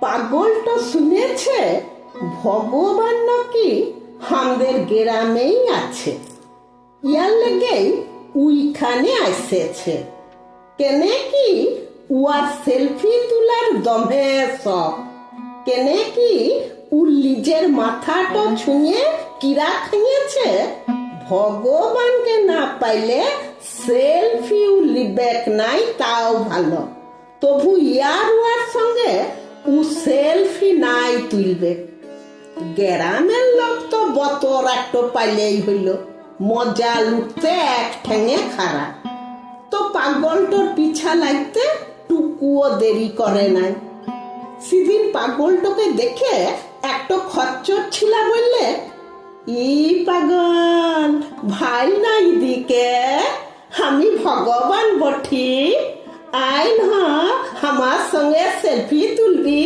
পাগলটা শুনেছে ভগবান নাকি আমাদের গ্রামেই আছে, ইয়ার লেগেই উইখানে আসেছে। কেনে কি উয়ার সেলফি তোলার দমে সব, কেনে কি নিজের মাথাটা ছুঁয়ে কিরা খাইয়েছে, ভগবানকে না পাইলে সেলফিও লিবেক নাই তাও ভালো, তবু ইয়ার উয়ার সঙ্গে ও সেলফি নাই তুলবে। গ্রামের লোক তো বতর একটা পাইলেই হইল, মজা লুটতে এক ঠেঙে খারাপ। তো পাগলটোর পিছা লাগতে টুকুও দেরি করে নাই। সেদিন পাগলটোকে দেখে একটা খচ্চর ছিলা বললে, ই পাগল ভাই নাই দিকে, আমি ভগবান বঠি, আয় না আমার সঙ্গে সেলফি তুলবি।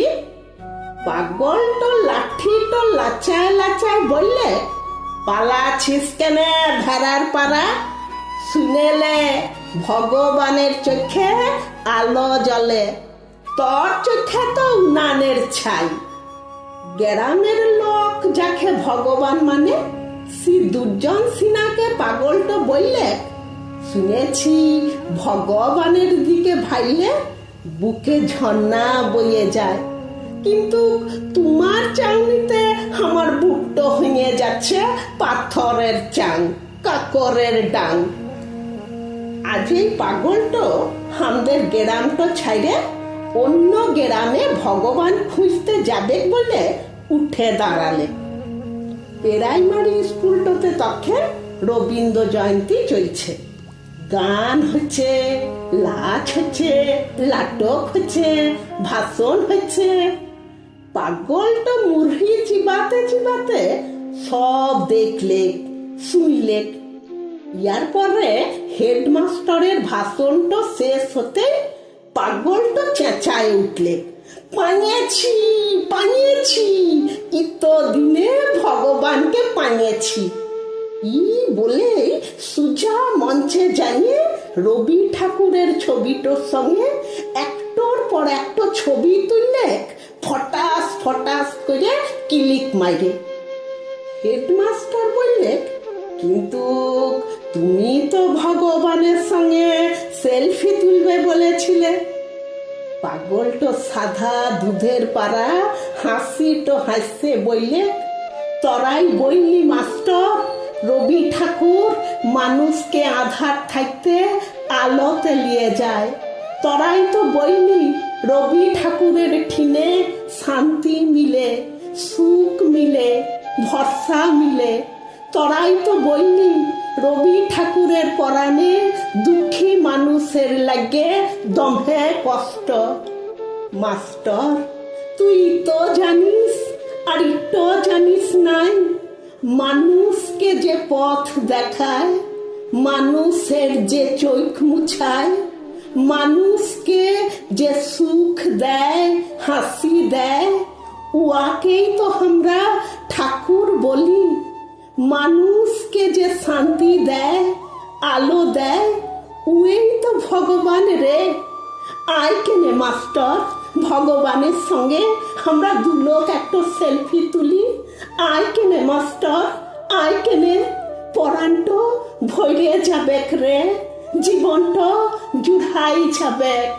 পাগলটো লাঠিটো লাচায় লাচায় বললে, পালাছিস কেনে ভেড়ার পাড়া, শুনেলে ভগবানের চোখে আলো জ্বলে, তোর চোখে তো উনানের ছাই। গ্রামের লোক যাকে ভগবান মানে সে দুর্জন সিনাকে পাগলটো বললে, শুনেছি ভগবানের দিকে ভাইলে বুকে ঝর্ণা বয়ে যায়, কিন্তু তোমার চাউনিতে আমার বুকটো হয়ে যাচ্ছে পাথরের চাং, কাকরের ডাং। আজ এই পাগলটো আমাদের গ্রামটা ছাইরে অন্য গ্রামে ভগবান খুঁজতে যাবে বলে উঠে দাঁড়ালে। প্রাইমারি স্কুলটাতে তখন রবীন্দ্র জয়ন্তী চলছে, গান হচ্ছে, নাচ হচ্ছে, নাটক হচ্ছে, ভাষণ হচ্ছে। পাগলটা মুরহি চিবাতে চিবাতে সব দেখলে শুনলে। ইয়ার পরে হেডমাস্টারের ভাষণটা শেষ হতে পাগলটা চেঁচায় উঠলে, পানিয়েছি পানিয়েছি, ইত দিনে ভগবানকে পানিয়েছি। ই বলে সুজা মঞ্চে জানিয়ে রবি ঠাকুরের ছবিটার সঙ্গে একটার পর একটা ছবি তুললে, ফটাস ফটাস করে ক্লিক মাইরে। হেডমাস্টার বললে, কিন্তু তুমি তো ভগবানের সঙ্গে সেলফি তুলবে বলেছিলে। পাগলটো সাদা দুধের পাড়া হাসিটো হাসছে বললে, তরাই বললি মাস্টার, রবি ঠাকুর মানুষকে আধার থাকতে আলোতে নিয়ে যায়। তরাই তো বললি রবি ঠাকুরের ঠিনে শান্তি মিলে, সুখ মিলে, ভরসা মিলে। তরাই তো বললি রবি ঠাকুরের পরাণে দুঃখী মানুষের লাগে দমে কষ্ট। মাস্টার তুই তো জানিস আর তো জানিস নাই, মানুষকে যে পথ দেখায়, মানুষের যে চোখ মুছায়, মানুষকে যে সুখ দেয়, হাসি দেয়, উয়াকেই তো আমরা ঠাকুর বলি। মানুষকে যে শান্তি দেয়, আলো দেয়, উই তো ভগবান রে। আয় কেনে মাস্টার, ভগবানের সঙ্গে আমরা দু লোক একটা সেলফি তুলি। আয় কেনে মাস্টার, আয় কেনে, পরাণটো ভরে যাবেক রে, জীবনটা জুড়াই যাবেক।